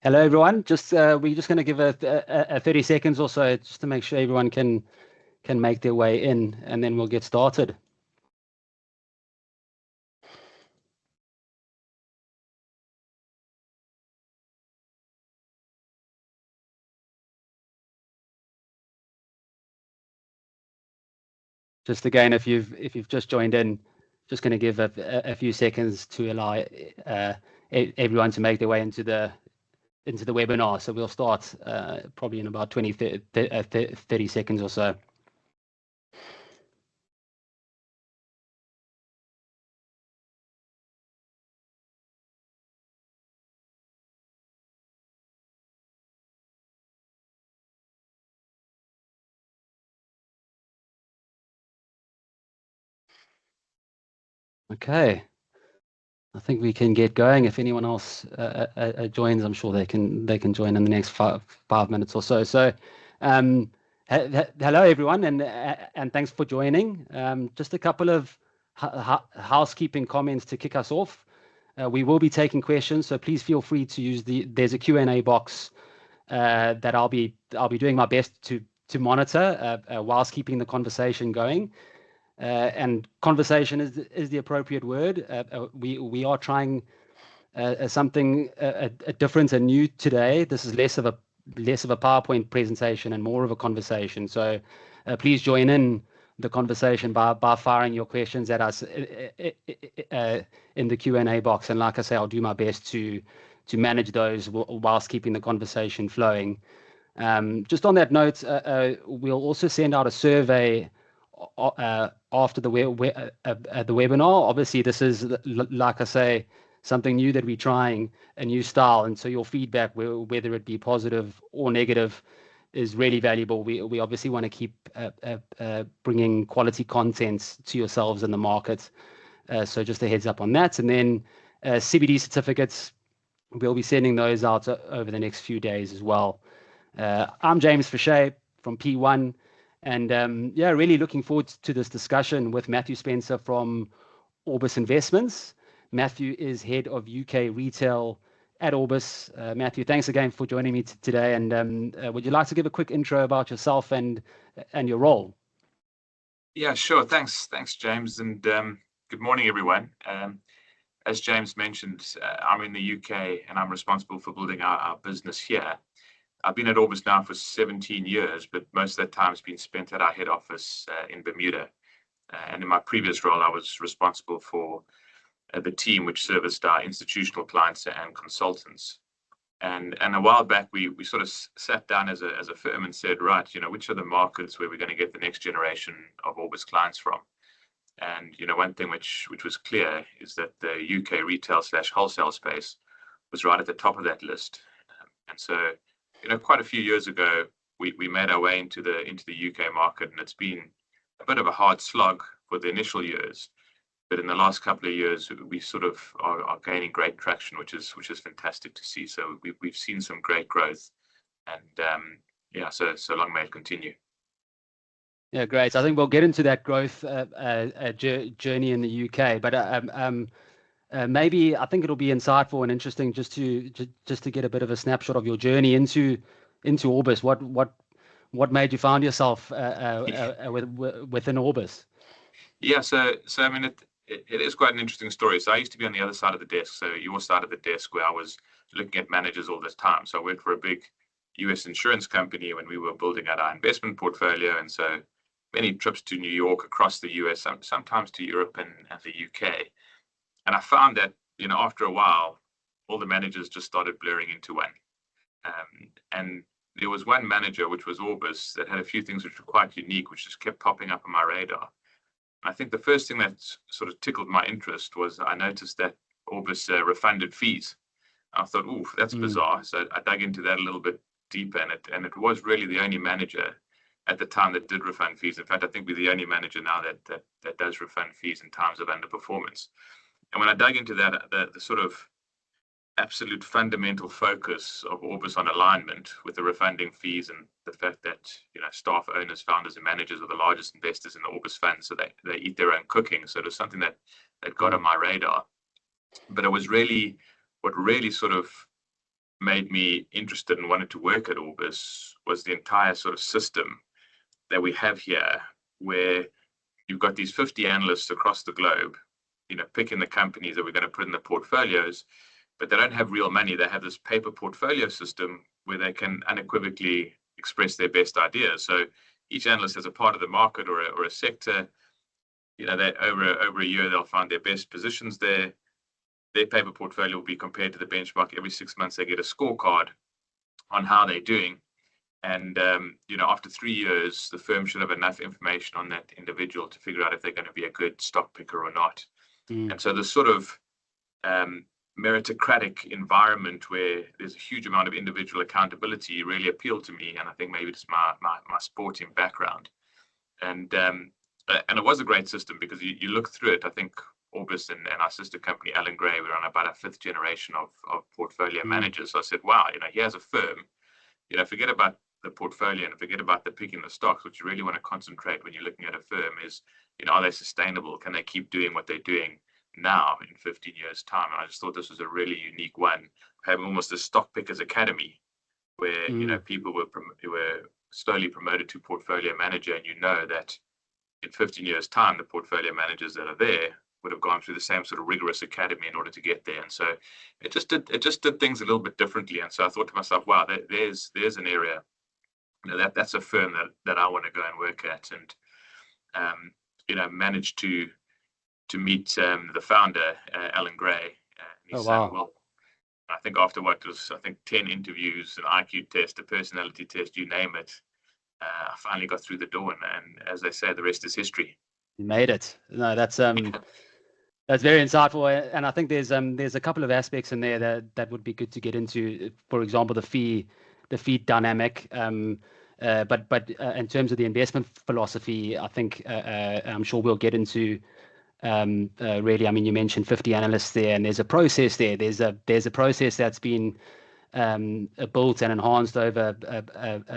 Hello, everyone. We're just going to give a 30 seconds or so just to make sure everyone can make their way in, and then we'll get started. Just again, if you've just joined in, just going to give a few seconds to allow everyone to make their way into the webinar. So we'll start probably in about 30 seconds or so. Okay. I think we can get going. If anyone else joins, I'm sure they can join in the next five minutes or so. So, hello everyone, and thanks for joining. Just a couple of housekeeping comments to kick us off. We will be taking questions, so please feel free to use there's a Q&A box that I'll be doing my best to monitor whilst keeping the conversation going. And conversation is the appropriate word. We are trying something different and new today. This is less of a PowerPoint presentation and more of a conversation. So please join in the conversation by firing your questions at us in the Q&A box. And like I say, I'll do my best to manage those whilst keeping the conversation flowing. Just on that note, we'll also send out a survey after the webinar. Obviously, this is, like I say, something new that we're trying, a new style, and so your feedback, whether it be positive or negative, is really valuable. We obviously want to keep bringing quality content to yourselves in the market. So just a heads up on that. And then CBD certificates, we'll be sending those out over the next few days as well. I'm James Fouché from P1. And yeah, really looking forward to this discussion with Matthew Spencer from Orbis Investments. Matthew is head of UK retail at Orbis. Matthew, thanks again for joining me today. And would you like to give a quick intro about yourself and your role? Yeah, sure. Thanks, James. And good morning, everyone. As James mentioned, I'm in the UK and I'm responsible for building our business here. I've been at Orbis now for 17 years, but most of that time has been spent at our head office in Bermuda. And in my previous role, I was responsible for the team which serviced our institutional clients and consultants. And a while back, we sort of sat down as a firm and said, right, which are the markets where we're going to get the next generation of Orbis clients from? And one thing which was clear is that the UK retail/wholesale space was right at the top of that list. And so quite a few years ago, we made our way into the UK market, and it's been a bit of a hard slog for the initial years. But in the last couple of years, we sort of are gaining great traction, which is fantastic to see. So we've seen some great growth, and yeah, so long may it continue. Yeah, great. I think we'll get into that growth journey in the UK, but maybe I think it'll be insightful and interesting just to get a bit of a snapshot of your journey into Orbis. What made you find yourself within Orbis? Yeah, so I mean it is quite an interesting story. So I used to be on the other side of the desk, so your side of the desk, where I was looking at managers all this time. So I worked for a big US insurance company when we were building out our investment portfolio, and so many trips to New York, across the US, sometimes to Europe and the UK. And I found that, after a while, all the managers just started blurring into one. And there was one manager, which was Orbis, that had a few things which were quite unique, which just kept popping up on my radar. I think the first thing that sort of tickled my interest was I noticed that Orbis refunded fees. I thought, ooh, that's bizarre. So I dug into that a little bit deeper, and it was really the only manager at the time that did refund fees. In fact, I think we're the only manager now that does refund fees in times of underperformance. And when I dug into that, the sort of absolute fundamental focus of Orbis on alignment with the refunding fees, and the fact that staff, owners, founders, and managers are the largest investors in the Orbis fund, so they eat their own cooking. So it was something that got on my radar. But it was really what really sort of made me interested and wanted to work at Orbis was the entire sort of system that we have here, where you've got these 50 analysts across the globe, picking the companies that we're going to put in the portfolios, but they don't have real money. They have this paper portfolio system where they can unequivocally express their best ideas. So each analyst has a part of the market or a sector. That over a year they'll find their best positions there. Their paper portfolio will be compared to the benchmark. Every 6 months they get a scorecard on how they're doing. And after 3 years, the firm should have enough information on that individual to figure out if they're going to be a good stock picker or not. And so this sort of meritocratic environment where there's a huge amount of individual accountability really appealed to me. And I think maybe it's my sporting background. And it was a great system because you look through it. I think Orbis and our sister company, Alan Gray, we're on about our 5th generation of portfolio managers. So I said, wow, here's a firm, forget about the portfolio and forget about the picking the stocks. What you really want to concentrate when you're looking at a firm is, are they sustainable? Can they keep doing what they're doing now in 15 years' time? And I just thought this was a really unique one, having almost a stock pickers academy where, people were slowly promoted to portfolio manager. And that in 15 years' time, the portfolio managers that are there would have gone through the same sort of rigorous academy in order to get there. And so it just did things a little bit differently. And so I thought to myself, wow, there's an area, that's a firm that I want to go and work at. And managed to meet the founder, Alan Gray. And he said, well, I think after what was 10 interviews, an IQ test, a personality test, you name it, I finally got through the door. And as they say, the rest is history. You made it. No, that's very insightful, and I think there's a couple of aspects in there that would be good to get into. For example, the fee dynamic, but in terms of the investment philosophy, I think I'm sure we'll get into. Really, I mean, you mentioned 50 analysts there, and there's a process there. There's a process that's been built and enhanced over,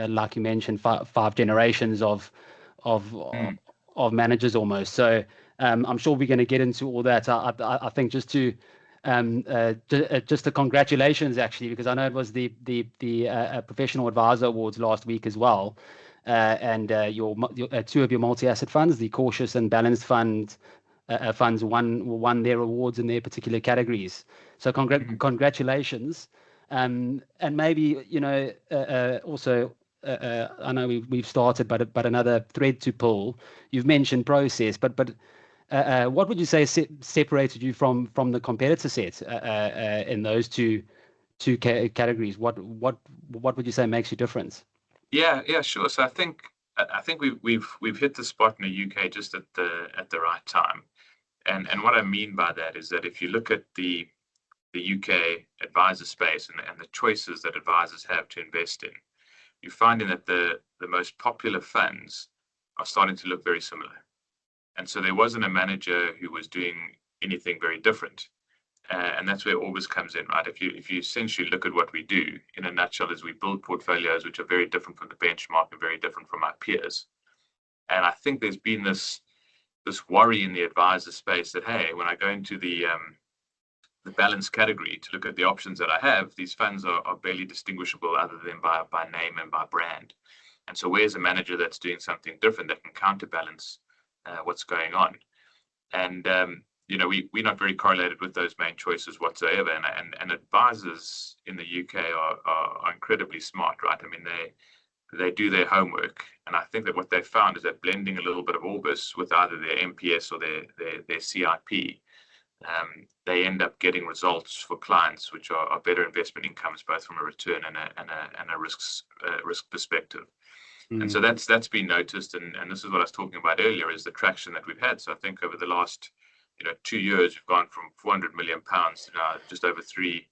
like you mentioned, five generations of managers almost. So I'm sure we're going to get into all that. I think just the congratulations actually, because I know it was the Professional Advisor Awards last week as well, and your two of your multi-asset funds, the Cautious and Balanced funds won their awards in their particular categories. So congratulations, and maybe also. I know we've started, but another thread to pull. You've mentioned process, but what would you say separated you from the competitor set in those two categories? What would you say makes you different? Yeah, sure. So I think we've hit the spot in the UK just at the right time, and what I mean by that is that if you look at the UK advisor space and the choices that advisors have to invest in, you're finding that the most popular funds are starting to look very similar. And so there wasn't a manager who was doing anything very different. And that's where Orbis comes in, right? If you essentially look at what we do in a nutshell, is we build portfolios which are very different from the benchmark and very different from our peers. And I think there's been this worry in the advisor space that, hey, when I go into the balance category to look at the options that I have, these funds are barely distinguishable other than by name and by brand. And so where's a manager that's doing something different that can counterbalance what's going on? And we're not very correlated with those main choices whatsoever. And advisors in the UK are incredibly smart, right? I mean, they do their homework, and I think that what they found is that blending a little bit of Orbis with either their MPS or their CIP, they end up getting results for clients which are better investment incomes, both from a return and a risk perspective. And so that's been noticed, and this is what I was talking about earlier, is the traction that we've had. So I think over the last 2 years we've gone from 400 million pounds to now just over 3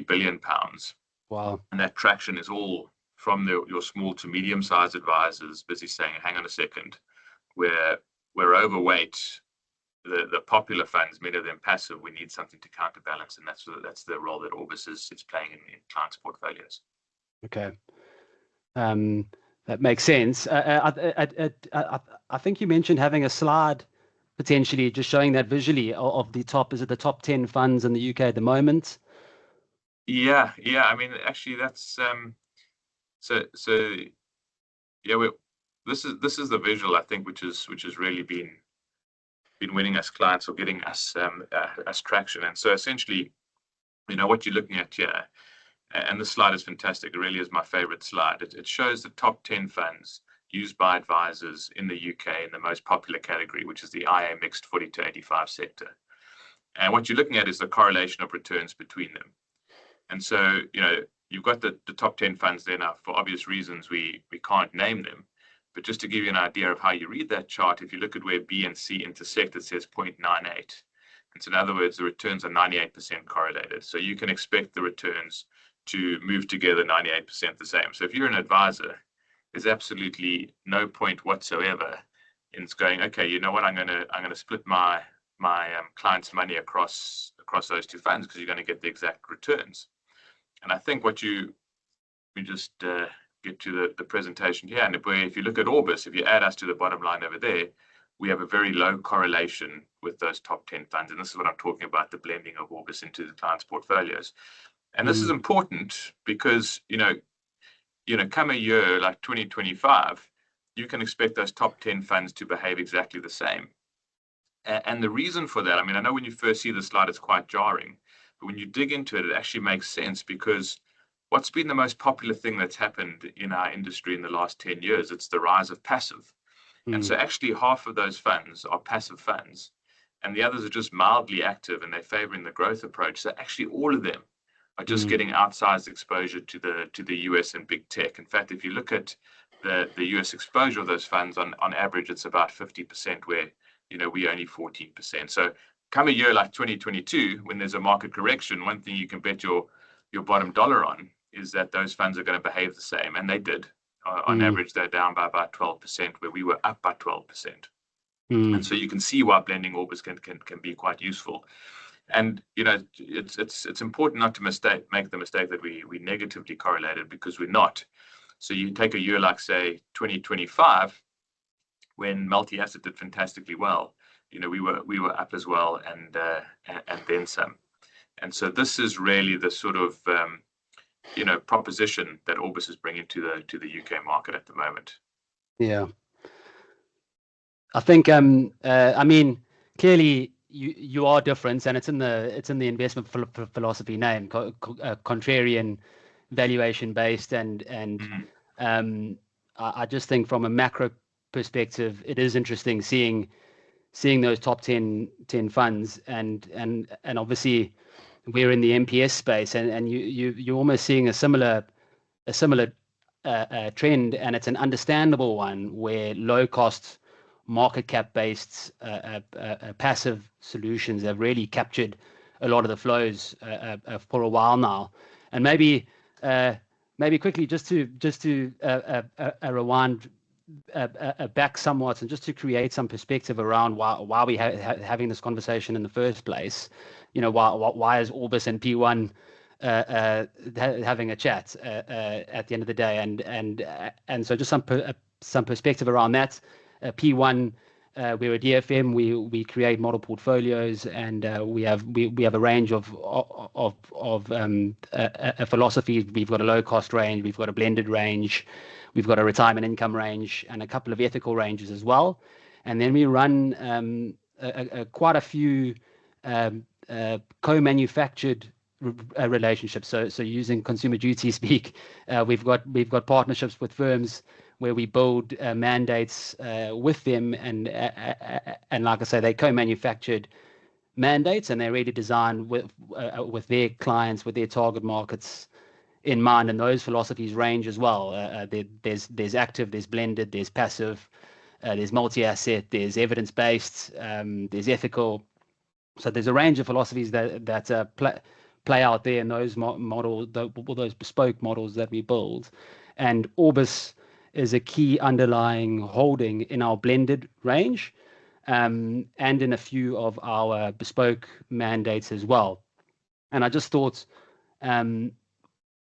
billion pounds. Wow. And that traction is all from your small to medium sized advisors busy saying, hang on a second, we're overweight the popular funds, many of them passive. We need something to counterbalance, and that's the role that Orbis is playing in clients' portfolios. Okay, that makes sense. I think you mentioned having a slide potentially just showing that visually of the top. Is it the top 10 funds in the UK at the moment? Yeah. I mean, actually, that's so yeah. This is the visual, I think, which has really been winning us clients or getting us us traction. And so essentially, what you're looking at here, and this slide is fantastic. It really is my favorite slide. It shows the top 10 funds used by advisors in the UK in the most popular category, which is the IA mixed 40 to 85 sector. And what you're looking at is the correlation of returns between them. And so, you've got the top 10 funds there now. For obvious reasons, we can't name them. But just to give you an idea of how you read that chart, if you look at where B and C intersect, it says 0.98. And so in other words, the returns are 98% correlated. So you can expect the returns to move together 98% the same. So if you're an advisor, there's absolutely no point whatsoever in going, okay, you know what, I'm gonna split my clients' money across those two funds because you're going to get the exact returns. And I think we just get to the presentation here, and if you look at Orbis, if you add us to the bottom line over there, we have a very low correlation with those top 10 funds. And this is what I'm talking about, the blending of Orbis into the clients' portfolios. And this is important because, come a year like 2025, you can expect those top 10 funds to behave exactly the same. And the reason for that, I mean, I know when you first see the slide, it's quite jarring, but when you dig into it, it actually makes sense because what's been the most popular thing that's happened in our industry in the last 10 years, it's the rise of passive. And so actually half of those funds are passive funds and the others are just mildly active and they're favoring the growth approach. So actually all of them are just getting outsized exposure to the US and big tech. In fact, if you look at the US exposure of those funds, on average, it's about 50%, where we only 14%. So come a year like 2022, when there's a market correction, one thing you can bet your bottom dollar on is that those funds are going to behave the same. And they did. On average, they're down by about 12%, where we were up by 12%. And so you can see why blending Orbis can be quite useful. And it's important not to make the mistake that we negatively correlated, because we're not. So you take a year like, say, 2025, when multi-asset did fantastically well, we were up as well, and then some. And so this is really the sort of proposition that Orbis is bringing to the UK market at the moment. Yeah, I think I mean, clearly you are different, and it's in the investment philosophy name, contrarian, valuation based, and I just think from a macro perspective, it is interesting seeing those top 10 funds, and obviously we're in the MPS space, and you're almost seeing a similar trend, and it's an understandable one, where low cost market cap based passive solutions have really captured a lot of the flows for a while now. And maybe quickly, just to rewind back somewhat, and just to create some perspective around why we having this conversation in the first place. Why is Orbis and P1 having a chat at the end of the day, and so just some perspective around that. P1, we're a DFM. We create model portfolios, and we have a range of philosophies. We've got a low cost range, we've got a blended range, we've got a retirement income range, and a couple of ethical ranges as well. And then we run quite a few co-manufactured relationships. So using consumer duty speak, we've got partnerships with firms where we build mandates with them, and like I say, they co-manufactured mandates, and they're really designed with their clients, with their target markets in mind, and those philosophies range as well. There's active, there's blended, there's passive, there's multi-asset, there's evidence-based, there's ethical. So there's a range of philosophies that play out there in those models, those bespoke models that we build. And Orbis is a key underlying holding in our blended range, and in a few of our bespoke mandates as well. And I just thought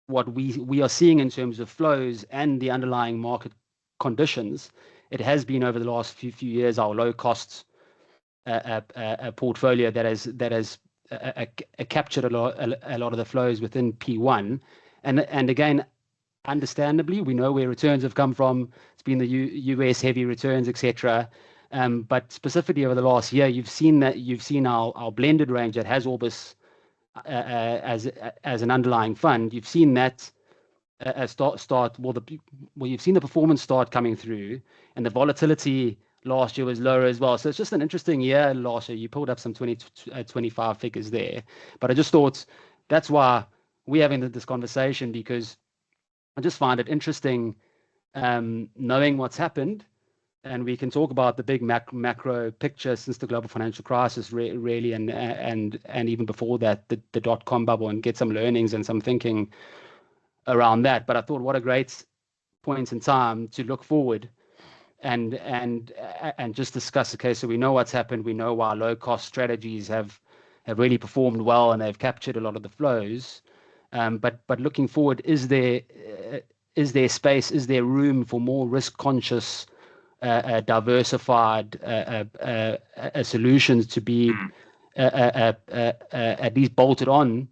what we are seeing in terms of flows and the underlying market conditions, it has been over the last few years our low cost portfolio that has captured a lot of the flows within P1, and again, understandably, we know where returns have come from. It's been the US heavy returns, etc. But specifically over the last year, you've seen our blended range that has Orbis as an underlying fund. You've seen that you've seen the performance start coming through, and the volatility last year was lower as well. So it's just an interesting year last year. You pulled up some 25 figures there, but I just thought that's why we're having this conversation, because I just find it interesting knowing what's happened, and we can talk about the big macro picture since the global financial crisis, really, and even before that, the dot-com bubble, and get some learnings and some thinking around that. But I thought, what a great point in time to look forward and just discuss. Okay, so we know what's happened. We know why low-cost strategies have really performed well, and they've captured a lot of the flows. But looking forward, is there space? Is there room for more risk-conscious, diversified solutions to be at least bolted on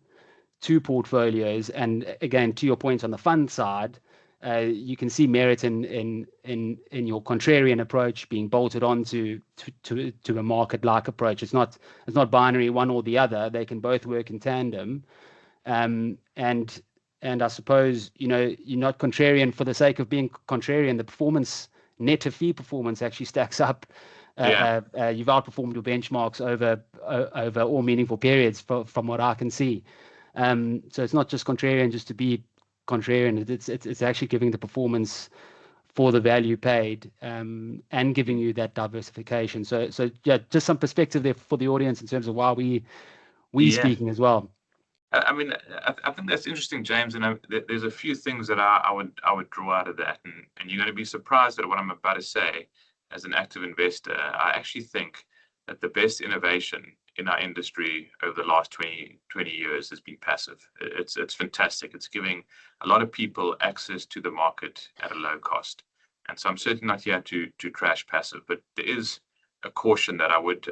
to portfolios? And again, to your point on the fund side, you can see merit in your contrarian approach being bolted on to a market-like approach. It's not binary, one or the other. They can both work in tandem. And I suppose, you're not contrarian for the sake of being contrarian. The performance, net to fee performance, actually stacks up. You've outperformed your benchmarks over all meaningful periods from what I can see. So it's not just contrarian just to be contrarian. It's actually giving the performance for the value paid, and giving you that diversification. So yeah, just some perspective there for the audience in terms of why we speaking as well. I mean, I think that's interesting, James, and there's a few things that I would draw out of that, and you're going to be surprised at what I'm about to say. As an active investor, I actually think that the best innovation in our industry over the last 20 years has been passive. It's fantastic. It's giving a lot of people access to the market at a low cost. And so I'm certainly not here to trash passive, but there is a caution that I would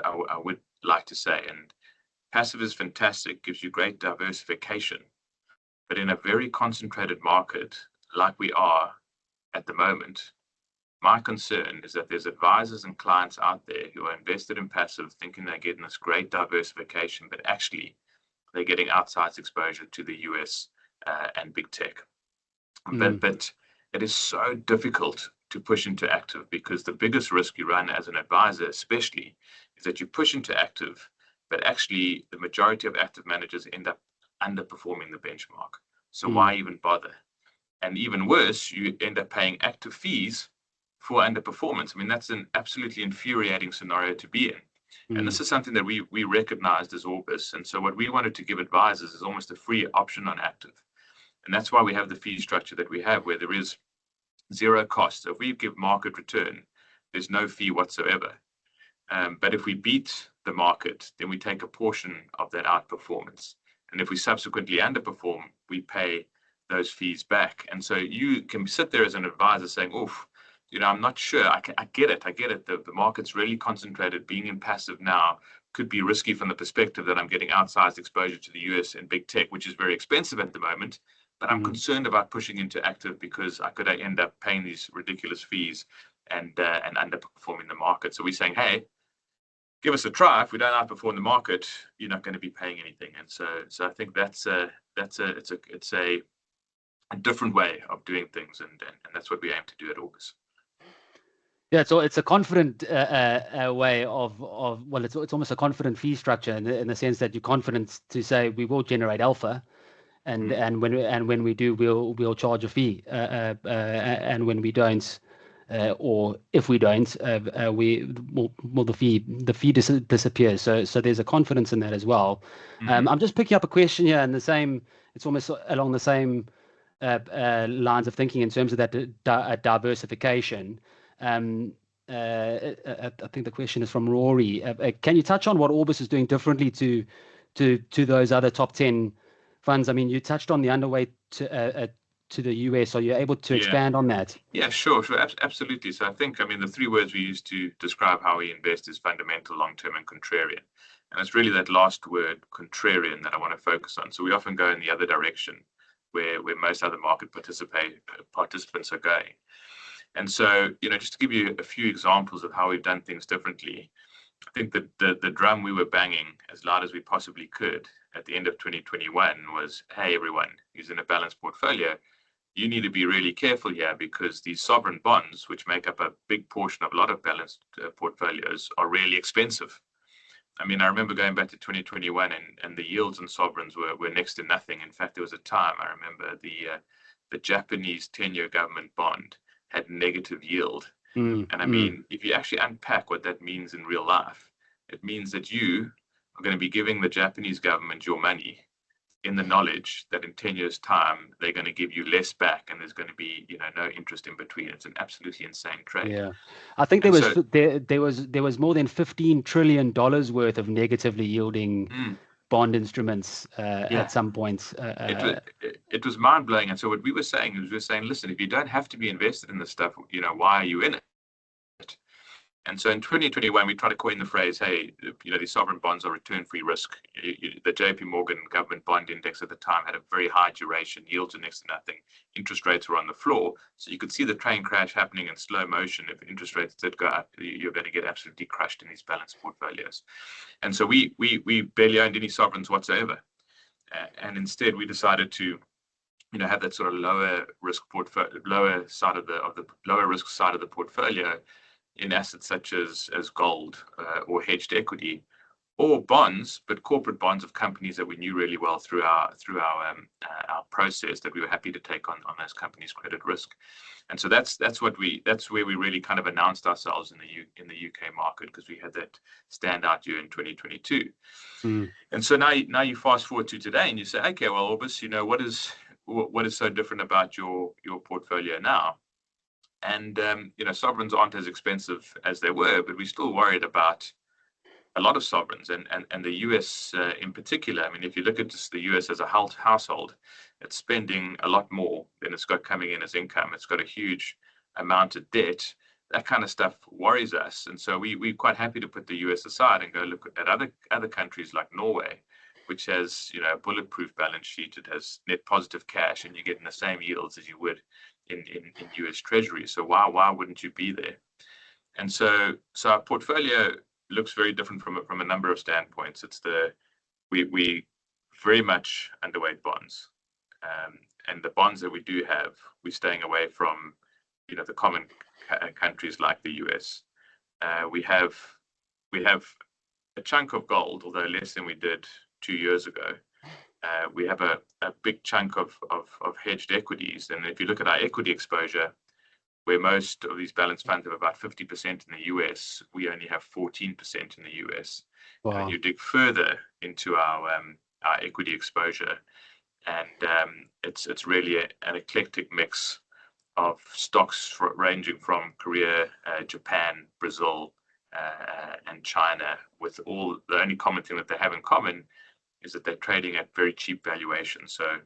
like to say. And passive is fantastic, gives you great diversification, but in a very concentrated market like we are at the moment, my concern is that there's advisors and clients out there who are invested in passive, thinking they're getting this great diversification, but actually they're getting outsized exposure to the US and big tech. But it is so difficult to push into active, because the biggest risk you run as an advisor, especially, is that you push into active, but actually the majority of active managers end up underperforming the benchmark. So why even bother? And even worse, you end up paying active fees for underperformance. I mean, that's an absolutely infuriating scenario to be in. And this is something that we recognized as Orbis. And so what we wanted to give advisors is almost a free option on active. And that's why we have the fee structure that we have, where there is zero cost. So if we give market return, there's no fee whatsoever. But if we beat the market, then we take a portion of that outperformance. And if we subsequently underperform, we pay those fees back. And so you can sit there as an advisor saying, oof, I'm not sure. I get it. The market's really concentrated. Being in passive now could be risky from the perspective that I'm getting outsized exposure to the US and big tech, which is very expensive at the moment. But I'm concerned about pushing into active, because I could end up paying these ridiculous fees and underperforming the market. So we're saying, hey, give us a try. If we don't outperform the market, you're not going to be paying anything. And so I think it's a different way of doing things, and that's what we aim to do at Orbis. Yeah, so it's a confident way of well, it's almost a confident fee structure in the sense that you're confident to say we will generate alpha, and when we do, we'll charge a fee, and when we don't, or if we don't, the fee disappears. So there's a confidence in that as well. I'm just picking up a question here, and it's almost along the same lines of thinking in terms of that diversification. I think the question is from Rory. Can you touch on what Orbis is doing differently to those other top 10 funds? I mean, you touched on the underweight to the US. Are you able to expand on that? Yeah, sure, absolutely. So I think, the three words we use to describe how we invest is fundamental, long-term, and contrarian. And it's really that last word, contrarian, that I want to focus on. So we often go in the other direction, where most other market participants are going. And so, just to give you a few examples of how we've done things differently, I think that the drum we were banging as loud as we possibly could at the end of 2021 was, hey, everyone who's in a balanced portfolio, you need to be really careful here, because these sovereign bonds, which make up a big portion of a lot of balanced portfolios, are really expensive. I mean, I remember going back to 2021 and the yields on sovereigns were next to nothing. In fact, there was a time, I remember, the Japanese 10-year government bond had negative yield. And I mean, if you actually unpack what that means in real life, it means that you are going to be giving the Japanese government your money in the knowledge that in 10 years' time, they're going to give you less back, and there's going to be, no interest in between. It's an absolutely insane trade. Yeah, I think there was more than $15 trillion worth of negatively yielding bond instruments at some point. It was mind blowing. And so what we were saying is, listen, if you don't have to be invested in this stuff, why are you in it? And so in 2021, we tried to coin the phrase, hey, these sovereign bonds are return-free risk. The JP Morgan government bond index at the time had a very high duration, yields are next to nothing, interest rates were on the floor. So you could see the train crash happening in slow motion. If interest rates did go up, you're going to get absolutely crushed in these balanced portfolios. And so we barely owned any sovereigns whatsoever. And instead, we decided to have that sort of lower risk side of the portfolio in assets such as gold or hedged equity, or bonds, but corporate bonds of companies that we knew really well through our process, that we were happy to take on those companies' credit risk. And so that's where we really kind of announced ourselves in the UK market, because we had that standout year in 2022. And so now you fast forward to today and you say, okay, well, Orbis, what is so different about your portfolio now? And sovereigns aren't as expensive as they were, but we're still worried about a lot of sovereigns, and the US in particular. I mean, if you look at just the US as a household, it's spending a lot more than it's got coming in as income. It's got a huge amount of debt. That kind of stuff worries us, and so we're quite happy to put the US aside and go look at other countries like Norway, which has a bulletproof balance sheet. It has net positive cash, and you're getting the same yields as you would in US Treasury. So why wouldn't you be there? And so our portfolio looks very different from a number of standpoints. We very much underweight bonds, and the bonds that we do have, we're staying away from the common countries like the US. We have a chunk of gold, although less than we did 2 years ago. We have a big chunk of hedged equities. And if you look at our equity exposure, where most of these balanced funds have about 50% in the US, we only have 14% in the US. Wow. And you dig further into our equity exposure, and it's really an eclectic mix of stocks ranging from Korea, Japan, Brazil, and China, with all the only common thing that they have in common is that they're trading at very cheap valuations. So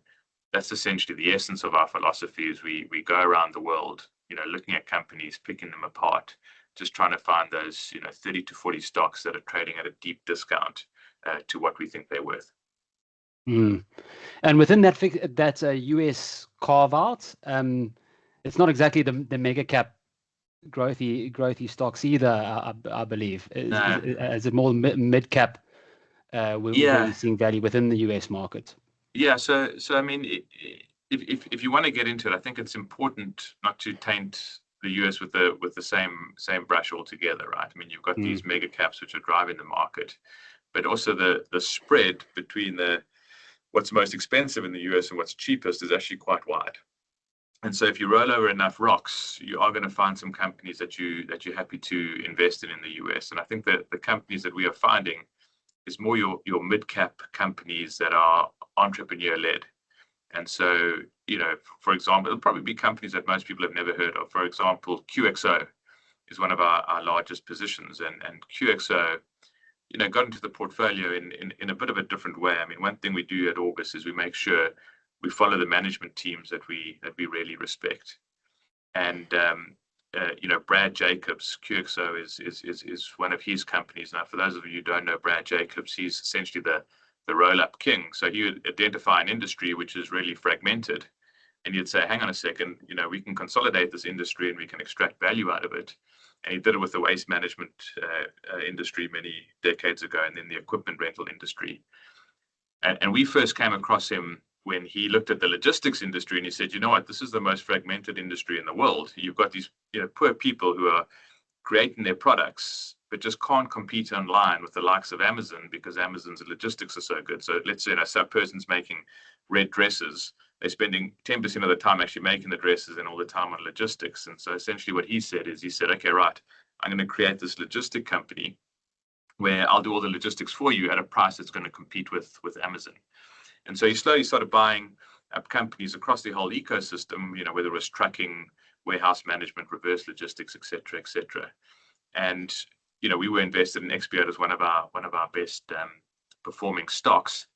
that's essentially the essence of our philosophy. Is we go around the world, looking at companies, picking them apart, just trying to find those 30 to 40 stocks that are trading at a deep discount to what we think they're worth. And within that US carve out, it's not exactly the mega cap growthy stocks either, I believe. Is it more mid cap? We're seeing value within the US market. Yeah, so I mean, if you want to get into it, I think it's important not to taint the US with the same brush altogether, right? I mean, you've got these mega caps which are driving the market, but also the spread between what's most expensive in the US and what's cheapest is actually quite wide. And so if you roll over enough rocks, you are going to find some companies that you're happy to invest in the US. And I think that the companies that we are finding is more your mid-cap companies that are entrepreneur-led. And so, for example, it'll probably be companies that most people have never heard of. For example, QXO is one of our largest positions. And QXO, got into the portfolio in a bit of a different way. I mean, one thing we do at Orbis is we make sure we follow the management teams that we really respect. And Brad Jacobs, QXO is one of his companies. Now, for those of you who don't know Brad Jacobs, he's essentially the roll-up king. So he would identify an industry which is really fragmented, and you'd say, hang on a second, we can consolidate this industry and we can extract value out of it. And he did it with the waste management industry many decades ago, and then the equipment rental industry. And we first came across him when he looked at the logistics industry, and he said, you know what, this is the most fragmented industry in the world. You've got these poor people who are creating their products, but just can't compete online with the likes of Amazon because Amazon's logistics are so good. So let's say a person's making red dresses. They're spending 10% of the time actually making the dresses and all the time on logistics. And so essentially what he said, okay, right, I'm going to create this logistic company where I'll do all the logistics for you at a price that's going to compete with Amazon. And so he slowly started buying up companies across the whole ecosystem, whether it was trucking, warehouse management, reverse logistics, et cetera. And, we were invested in XPO as one of our best performing stocks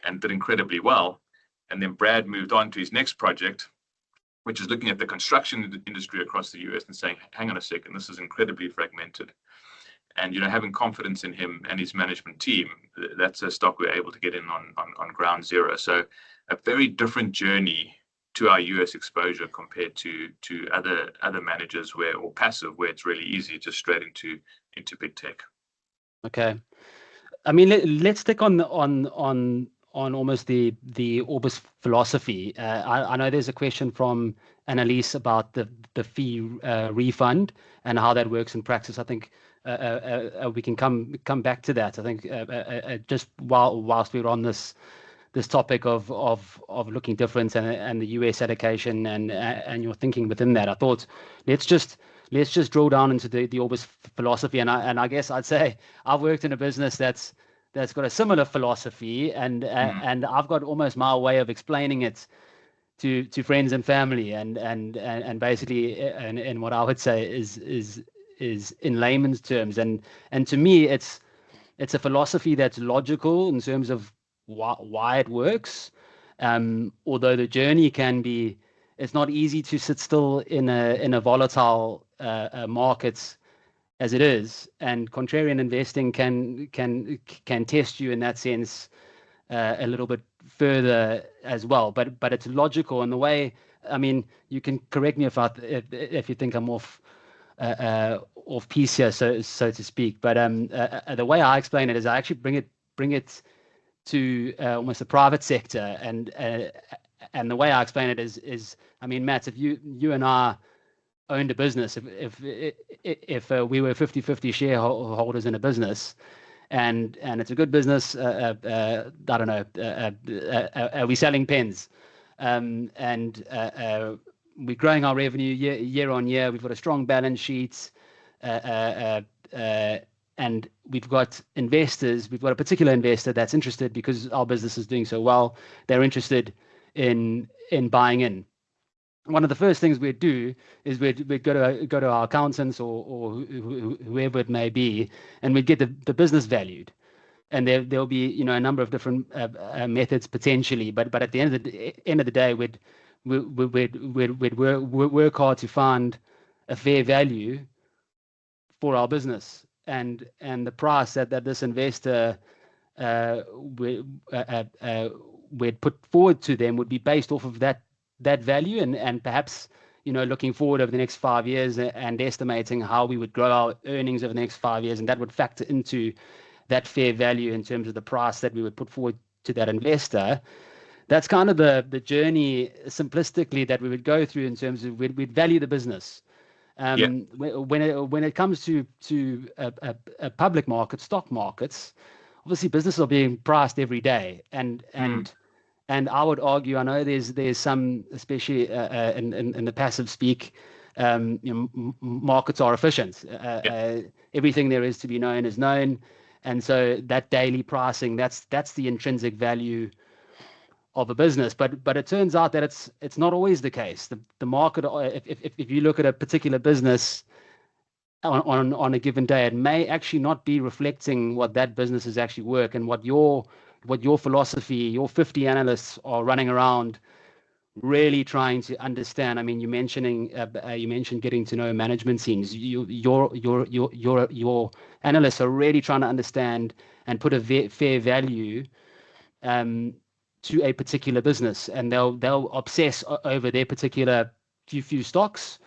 and did incredibly well. And then Brad moved on to his next project, which is looking at the construction industry across the US and saying, hang on a second, this is incredibly fragmented. And, having confidence in him and his management team, that's a stock we're able to get in on ground zero. So a very different journey to our US exposure compared to other managers or passive, where it's really easy, just straight into big tech. Okay. I mean, let's stick on almost the Orbis philosophy. I know there's a question from Annalise about the fee refund and how that works in practice. I think we can come back to that. I think just whilst we're on this topic of looking different and the US allocation and your thinking within that, I thought let's just drill down into the Orbis philosophy. And I guess I'd say I've worked in a business that's got a similar philosophy, and I've got almost my way of explaining it to friends and family, and basically, and what I would say is in layman's terms, and to me, it's a philosophy that's logical in terms of why it works. Although the journey it's not easy to sit still in a volatile market as it is, and contrarian investing can test you in that sense a little bit further as well. But it's logical in the way. I mean, you can correct me if you think I'm off piece here, so to speak. But the way I explain it is I actually bring it to almost the private sector, and the way I explain it is I mean, Matt, if you and I owned a business, if we were 50-50 shareholders in a business, and it's a good business, I don't know, are we selling pens, and we're growing our revenue year on year. We've got a strong balance sheet, and we've got investors. We've got a particular investor that's interested because our business is doing so well. They're interested in buying in. One of the first things we'd do is we'd go to our accountants or whoever it may be, and we'd get the business valued. And there'll be a number of different methods potentially, but at the end of the day, we'd work hard to find a fair value for our business, and the price that this investor would put forward to them would be based off of that value, and perhaps looking forward over the next 5 years and estimating how we would grow our earnings over the next 5 years, and that would factor into that fair value in terms of the price that we would put forward to that investor. That's kind of the journey simplistically that we would go through in terms of we'd value the business. When it comes to a public market, stock markets, obviously businesses are being priced every day, and I would argue, I know there's some, especially in the passive speak, markets are efficient. Everything there is to be known is known, and so that daily pricing, that's the intrinsic value of a business. But it turns out that it's not always the case. The market, if you look at a particular business on a given day, it may actually not be reflecting what that business is actually worth, and what your philosophy, your 50 analysts are running around really trying to understand. I mean, you mentioned getting to know management teams. Your analysts are really trying to understand and put a fair value um, to a particular business, and they'll obsess over their particular few stocks,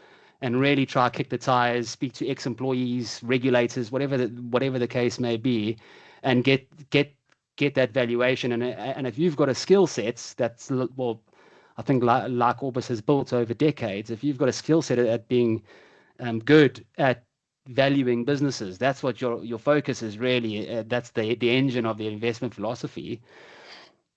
and really try to kick the tires, speak to ex-employees, regulators, whatever the case may be, and get that valuation. And if you've got a skill set that's, well, I think like Orbis has built over decades, if you've got a skill set at being good at valuing businesses, that's what your focus is really. That's the engine of the investment philosophy.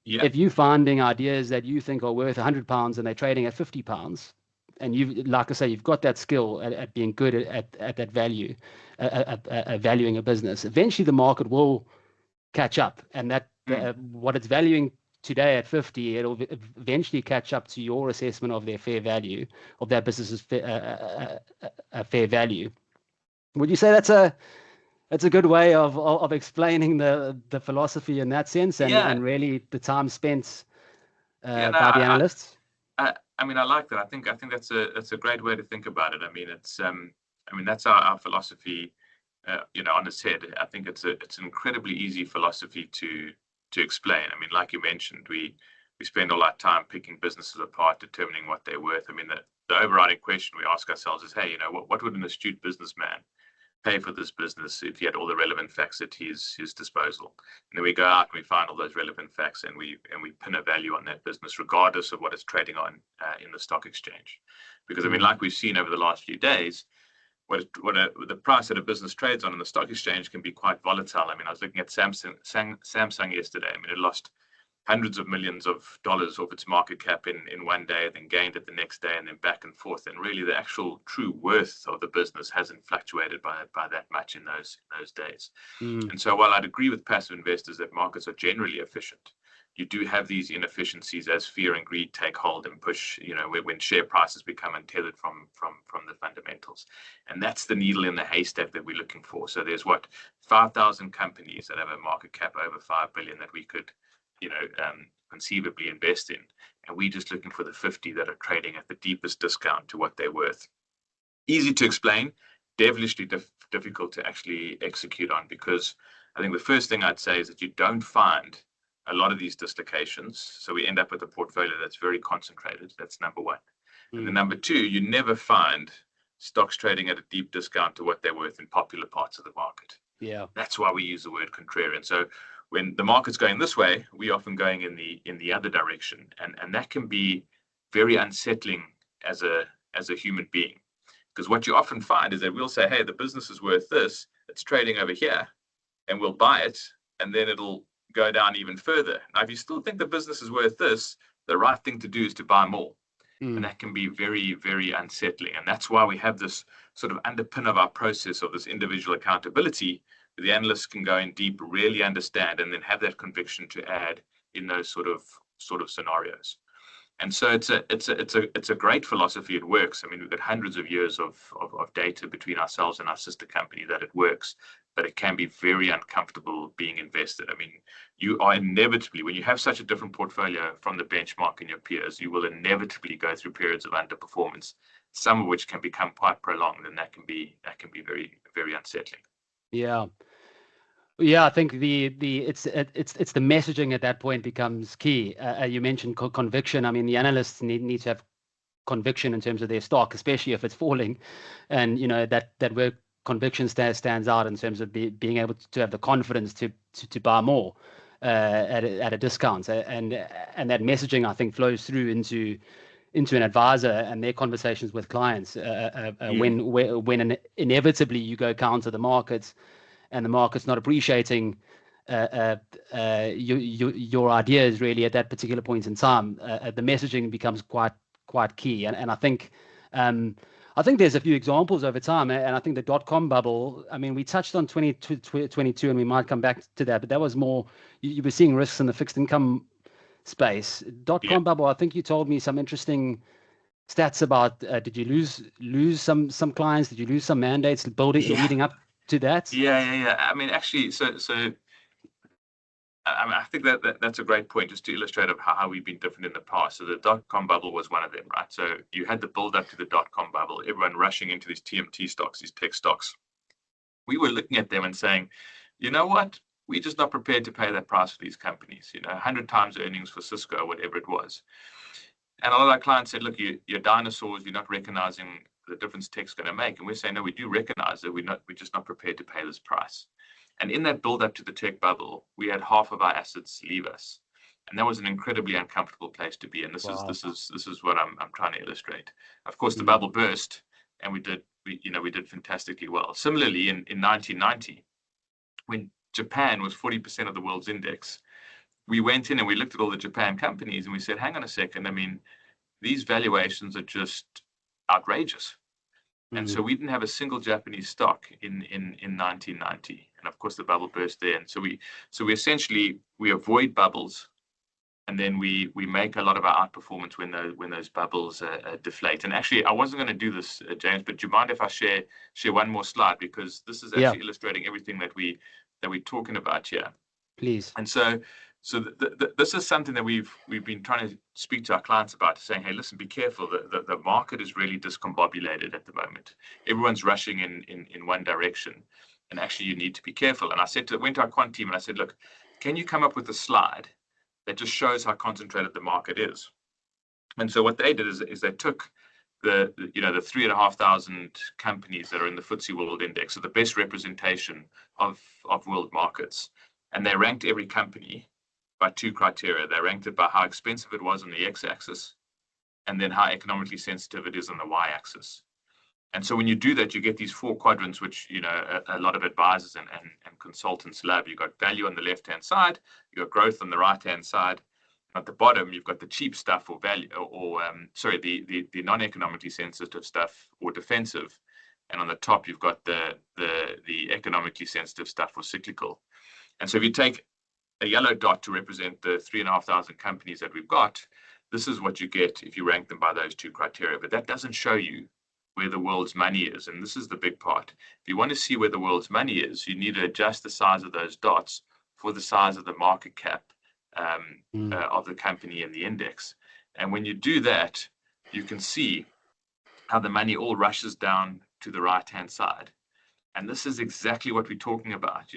Yeah. If you're finding ideas that you think are worth £100 and they're trading at £50, and like I say, you've got that skill at being good at that value, valuing a business, eventually the market will catch up, and that what it's valuing today at 50, it'll eventually catch up to your assessment of their fair value, of that business's fair value. Would you say that's a good way of explaining the philosophy in that sense, and really the time spent by the analysts? I mean, I like that. I think that's a great way to think about it. I mean, that's our philosophy, on its head. I think it's an incredibly easy philosophy to explain. I mean, like you mentioned, we spend all our time picking businesses apart, determining what they're worth. I mean, the overriding question we ask ourselves is, hey, what would an astute businessman pay for this business if he had all the relevant facts at his disposal? And then we go out and we find all those relevant facts, and we pin a value on that business regardless of what it's trading on in the stock exchange. Because I mean, like we've seen over the last few days, the price that a business trades on in the stock exchange can be quite volatile. I mean, I was looking at Samsung yesterday. I mean, it lost hundreds of millions of dollars off its market cap in one day, then gained it the next day, and then back and forth. And really, the actual true worth of the business hasn't fluctuated by that much in those days. And so, while I'd agree with passive investors that markets are generally efficient, you do have these inefficiencies as fear and greed take hold and push, when share prices become untethered from the fundamentals. And that's the needle in the haystack that we're looking for. So there's 5,000 companies that have a market cap over 5 billion that we could, conceivably invest in. And we're just looking for the 50 that are trading at the deepest discount to what they're worth. Easy to explain, devilishly difficult to actually execute on, because I think the first thing I'd say is that you don't find a lot of these dislocations. So we end up with a portfolio that's very concentrated. That's number one. And then number two, you never find stocks trading at a deep discount to what they're worth in popular parts of the market. Yeah. That's why we use the word contrarian. So when the market's going this way, we're often going in the other direction. And that can be very unsettling as a human being. Because what you often find is that we'll say, hey, the business is worth this, it's trading over here, and we'll buy it, and then it'll go down even further. Now, if you still think the business is worth this, the right thing to do is to buy more. And that can be very, very unsettling. And that's why we have this sort of underpin of our process of this individual accountability, where the analysts can go in deep, really understand, and then have that conviction to add in those sort of scenarios. And so it's a great philosophy. It works. I mean, we've got hundreds of years of data between ourselves and our sister company that it works, but it can be very uncomfortable being invested. I mean, you are inevitably, when you have such a different portfolio from the benchmark and your peers, you will inevitably go through periods of underperformance, some of which can become quite prolonged, and that can be very, very unsettling. Yeah. Yeah, I think it's the messaging at that point becomes key. You mentioned conviction. I mean, the analysts need to have conviction in terms of their stock, especially if it's falling, and that where conviction stands out in terms of being able to have the confidence to buy more at a discount, and that messaging, I think, flows through into an advisor and their conversations with clients when inevitably you go counter the markets, and the market's not appreciating your ideas really at that particular point in time. The messaging becomes quite key, and I think there's a few examples over time, and I think the .com bubble. I mean, we touched on 2022, and we might come back to that, but that was more you were seeing risks in the fixed income space. .com bubble. I think you told me some interesting stats about. Did you lose some clients? Did you lose some mandates leading up to that? Yeah. I mean, actually, so I think that's a great point, just to illustrate of how we've been different in the past. So the dot-com bubble was one of them, right? So you had the build up to the dot-com bubble, everyone rushing into these TMT stocks, these tech stocks. We were looking at them and saying, you know what? We're just not prepared to pay that price for these companies, 100 times earnings for Cisco, or whatever it was. And a lot of our clients said, look, you're dinosaurs, you're not recognizing the difference tech's going to make. And we're saying, no, we do recognize that we're just not prepared to pay this price. And in that build up to the tech bubble, we had half of our assets leave us. And that was an incredibly uncomfortable place to be. And this is what I'm trying to illustrate. Of course, the bubble burst, and we did fantastically well. Similarly, in 1990, when Japan was 40% of the world's index, we went in and we looked at all the Japan companies and we said, hang on a second, I mean, these valuations are just outrageous. And so we didn't have a single Japanese stock in 1990. And of course, the bubble burst there. And so we essentially avoid bubbles, and then we make a lot of our outperformance when those bubbles deflate. And actually, I wasn't going to do this, James, but do you mind if I share one more slide, because this is actually illustrating everything that we're talking about here. Please. And so this is something that we've been trying to speak to our clients about, saying, hey, listen, be careful. The market is really discombobulated at the moment. Everyone's rushing in one direction, and actually you need to be careful. And I went to our quant team and I said, look, can you come up with a slide that just shows how concentrated the market is? And so what they did is they took the 3,500 companies that are in the FTSE World Index, so the best representation of world markets, and they ranked every company by two criteria. They ranked it by how expensive it was on the x-axis, and then how economically sensitive it is on the y-axis. And so when you do that, you get these four quadrants, which a lot of advisors and consultants love. You've got value on the left-hand side, you've got growth on the right-hand side. At the bottom, you've got the cheap stuff, or value, the non-economically sensitive stuff, or defensive. And on the top, you've got the economically sensitive stuff, or cyclical. And so if you take a yellow dot to represent the 3,500 companies that we've got, this is what you get if you rank them by those two criteria. But that doesn't show you where the world's money is. And this is the big part. If you want to see where the world's money is, you need to adjust the size of those dots for the size of the market cap of the company in the index. And when you do that, you can see how the money all rushes down to the right-hand side. And this is exactly what we're talking about.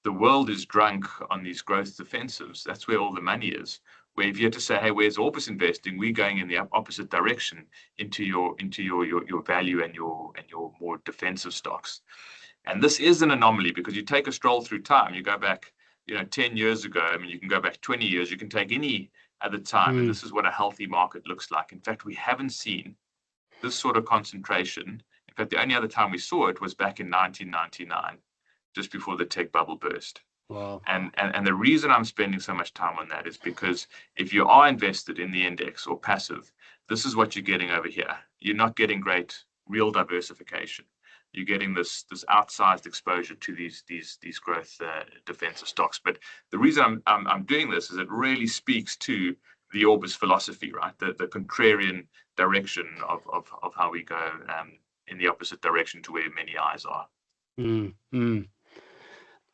The world is drunk on these growth defensives. That's where all the money is. Where if you had to say, hey, where's Orbis investing? We're going in the opposite direction into your value and your more defensive stocks. And this is an anomaly, because you take a stroll through time. You go back, 10 years ago. I mean, you can go back 20 years. You can take any other time, and this is what a healthy market looks like. In fact, we haven't seen this sort of concentration. In fact, the only other time we saw it was back in 1999. Just before the tech bubble burst. Wow. And the reason I'm spending so much time on that is because if you are invested in the index or passive, this is what you're getting over here. You're not getting great real diversification. You're getting this outsized exposure to these growth defensive stocks. But the reason I'm doing this is it really speaks to the Orbis philosophy, right? The contrarian direction of how we go in the opposite direction to where many eyes are.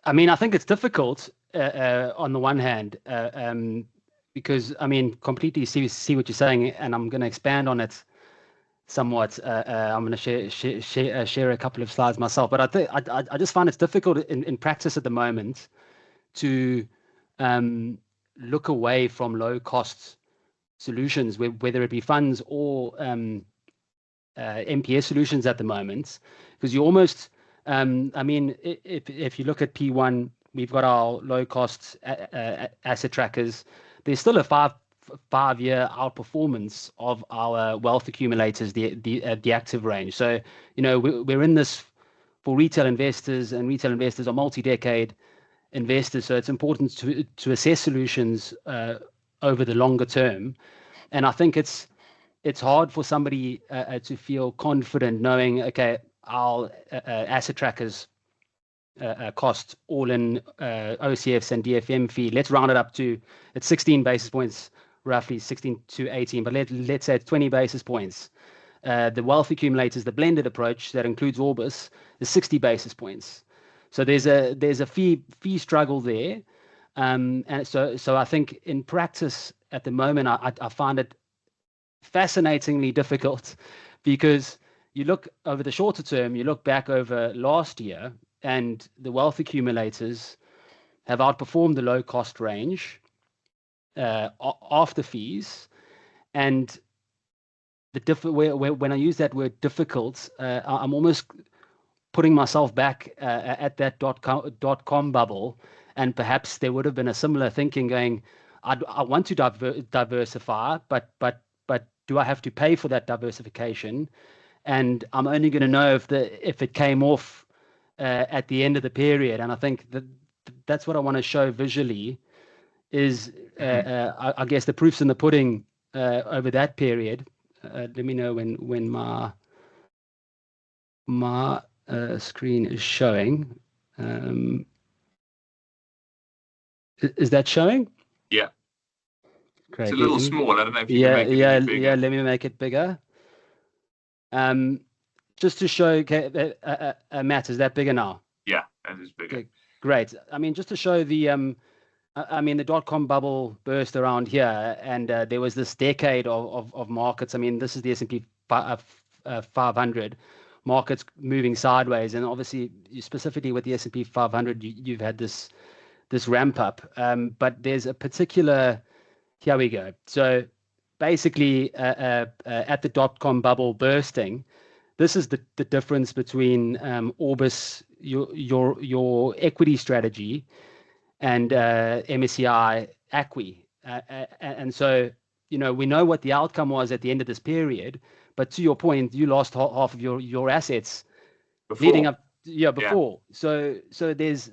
I mean, I think it's difficult on the one hand, because I mean, completely see what you're saying, and I'm going to expand on it somewhat. I'm going to share a couple of slides myself, but I just find it's difficult in practice at the moment to look away from low cost solutions, whether it be funds or MPS solutions at the moment, because you almost I mean, if you look at P1, we've got our low cost asset trackers. There's still a five-year outperformance of our wealth accumulators, the active range. So, we're in this for retail investors, and retail investors are multi-decade investors. So it's important to assess solutions over the longer term. And I think it's hard for somebody to feel confident knowing, okay, our asset trackers cost all in OCFs and DFM fee. Let's round it up to it's 16 basis points, roughly 16 to 18, but let's say it's 20 basis points. The wealth accumulators, the blended approach that includes Orbis, is 60 basis points. So there's a fee struggle there. And so I think in practice at the moment, I find it fascinatingly difficult, because you look over the shorter term, you look back over last year, and the wealth accumulators have outperformed the low cost range after fees. And when I use that word difficult, I'm almost putting myself back at that dot-com bubble, and perhaps there would have been a similar thinking going, I want to diversify, but do I have to pay for that diversification? And I'm only going to know if it came off at the end of the period. And I think that's what I want to show visually is, I guess, the proofs in the pudding over that period. Let me know when my screen is showing. Is that showing? Yeah. Great. It's a little small. I don't know if you can make it any bigger. Yeah, let me make it bigger. Just to show, Matt, is that bigger now? Yeah, that is bigger. Okay, great. I mean, just to show the the dot-com bubble burst around here, and there was this decade of markets. I mean, this is the S&P 500 markets moving sideways, and obviously, specifically with the S&P 500, you've had this ramp up. But there's a particular, here we go. So basically, at the dot-com bubble bursting, this is the difference between Orbis, your equity strategy, and MSCI ACWI. And so, we know what the outcome was at the end of this period, but to your point, you lost half of your assets leading up before. Yeah. So there's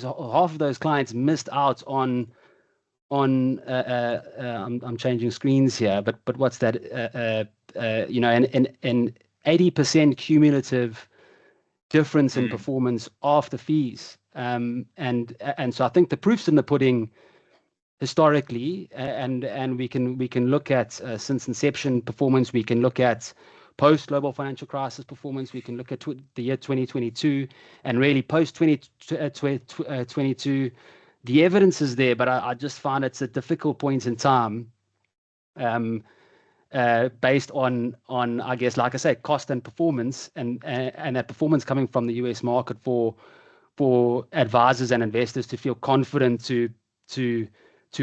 half of those clients missed out on I'm changing screens here, but what's that? An 80% cumulative difference in performance after fees. And so I think the proof's in the pudding historically, and we can look at since inception performance. We can look at post global financial crisis performance. We can look at the year 2022, and really post 2022. The evidence is there, but I just find it's a difficult point in time, based on I guess, like I say, cost and performance, and that performance coming from the US market for advisors and investors to feel confident to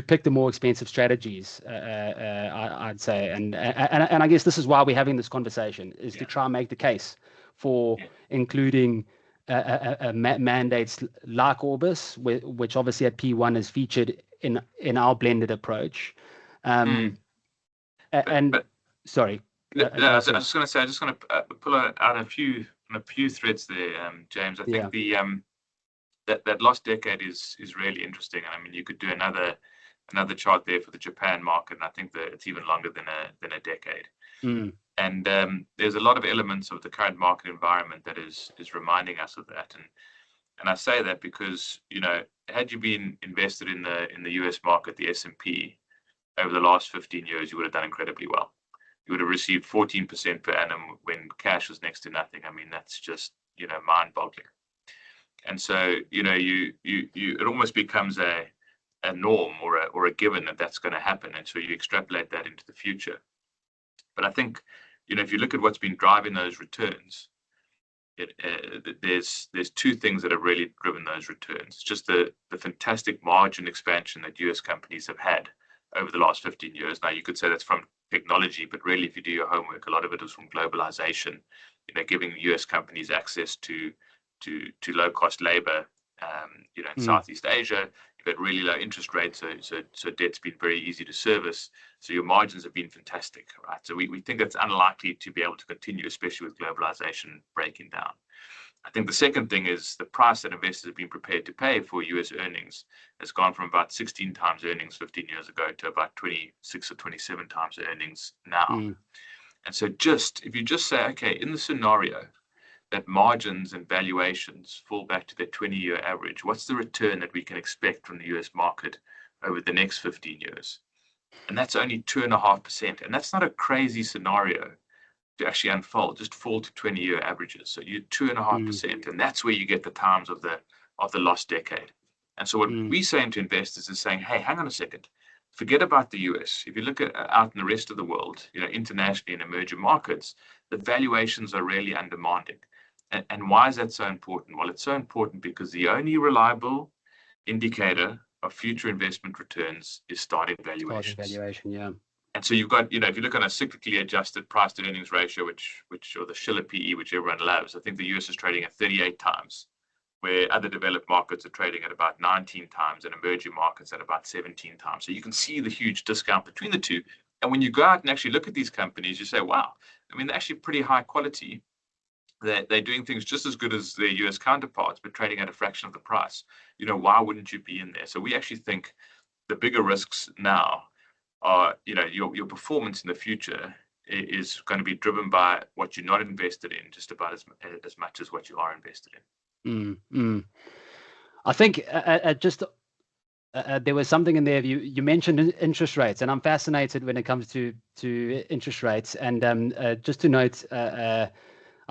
pick the more expensive strategies. I'd say, and I guess this is why we're having this conversation, is to try and make the case for including mandates like Orbis, which obviously at P1 is featured in our blended approach. Sorry. I was just going to say, I just want to pull out a few threads there, James. I think that last decade is really interesting. I mean, you could do another chart there for the Japan market, and I think that it's even longer than a decade. And there's a lot of elements of the current market environment that is reminding us of that. And I say that because, had you been invested in the US market, the S&P, over the last 15 years, you would have done incredibly well. You would have received 14% per annum when cash was next to nothing. I mean, that's just, mind-boggling. And so, it almost becomes a norm or a given that that's going to happen. And so you extrapolate that into the future. But I think, if you look at what's been driving those returns, there's two things that have really driven those returns. It's just the fantastic margin expansion that US companies have had over the last 15 years. Now, you could say that's from technology, but really, if you do your homework, a lot of it was from globalization, giving US companies access to low-cost labor, in Southeast Asia. You've had really low interest rates, so debt's been very easy to service. So your margins have been fantastic, right? So we think that's unlikely to be able to continue, especially with globalization breaking down. I think the second thing is the price that investors have been prepared to pay for US earnings has gone from about 16 times earnings 15 years ago to about 26 or 27 times earnings now. And so if you just say, okay, in the scenario that margins and valuations fall back to their 20-year average, what's the return that we can expect from the US market over the next 15 years? And that's only 2.5%. And that's not a crazy scenario to actually unfold, just fall to 20-year averages. So you're 2.5%. And that's where you get the times of the lost decade. And so what we say to investors is saying, hey, hang on a second, forget about the US. If you look at out in the rest of the world, internationally in emerging markets, the valuations are really undemanding. And why is that so important? Well, it's so important because the only reliable indicator of future investment returns is starting valuations. Starting valuation, yeah. And so you've got, if you look at a cyclically adjusted price to earnings ratio, which or the Schiller PE, which everyone loves, I think the US is trading at 38 times, where other developed markets are trading at about 19 times and emerging markets at about 17 times. So you can see the huge discount between the two. And when you go out and actually look at these companies, you say, wow, I mean, they're actually pretty high quality. They're doing things just as good as their US counterparts, but trading at a fraction of the price. Why wouldn't you be in there? So we actually think the bigger risks now are, your performance in the future is going to be driven by what you're not invested in, just about as much as what you are invested in. I think there was something in there. You mentioned interest rates, and I'm fascinated when it comes to interest rates. And just to note, I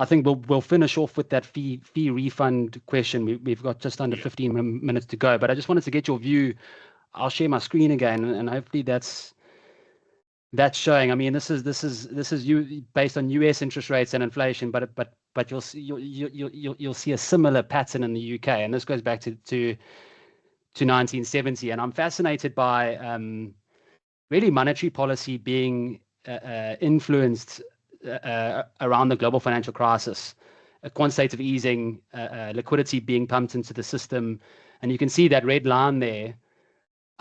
think we'll finish off with that fee refund question. We've got just under 15 minutes to go, but I just wanted to get your view. I'll share my screen again, and hopefully that's showing. I mean, this is you based on US interest rates and inflation, but you'll see a similar pattern in the UK, and this goes back to 1970. And I'm fascinated by really monetary policy being influenced around the global financial crisis, quantitative easing, liquidity being pumped into the system, and you can see that red line there.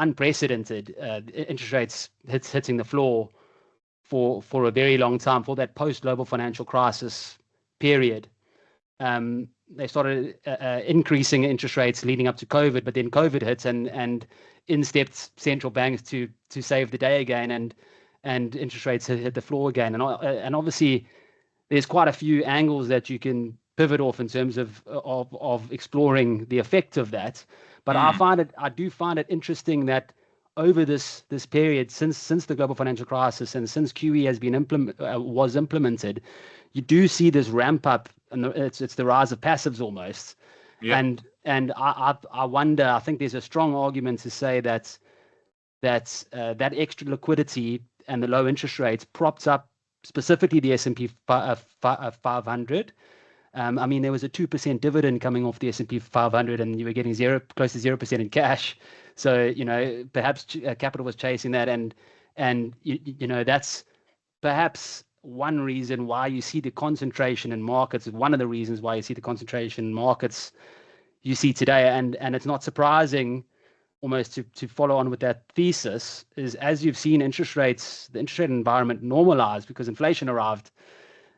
Unprecedented interest rates hitting the floor for a very long time, for that post-global financial crisis period. They started increasing interest rates leading up to COVID, but then COVID hit, and in stepped central banks to save the day again, and interest rates hit the floor again. And obviously, there's quite a few angles that you can pivot off in terms of exploring the effect of that. But I do find it interesting that over this period, since the global financial crisis and since QE has been was implemented, you do see this ramp up, and it's the rise of passives almost. Yeah. And I wonder. I think there's a strong argument to say that extra liquidity and the low interest rates propped up specifically the S&P 500. I mean, there was a 2% dividend coming off the S&P 500, and you were getting close to 0% in cash. So perhaps capital was chasing that, and that's perhaps one reason why you see the concentration in markets. One of the reasons why you see the concentration in markets you see today, and it's not surprising. Almost to follow on with that thesis is, as you've seen the interest rate environment normalize because inflation arrived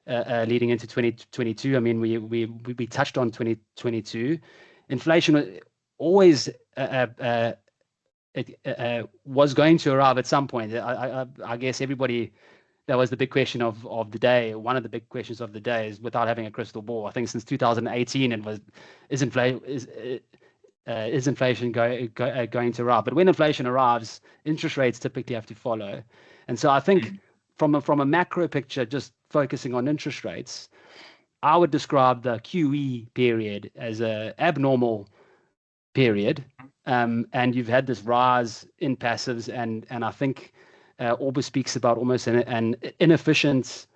leading into 2022. I mean, we touched on 2022. Inflation always was going to arrive at some point. I guess everybody, that was the big question of the day. One of the big questions of the day is, without having a crystal ball, I think since 2018 is inflation going to arrive? But when inflation arrives, interest rates typically have to follow. And so I think from a macro picture, just focusing on interest rates, I would describe the QE period as an abnormal period. And you've had this rise in passives, and I think Orbis speaks about almost an inefficient.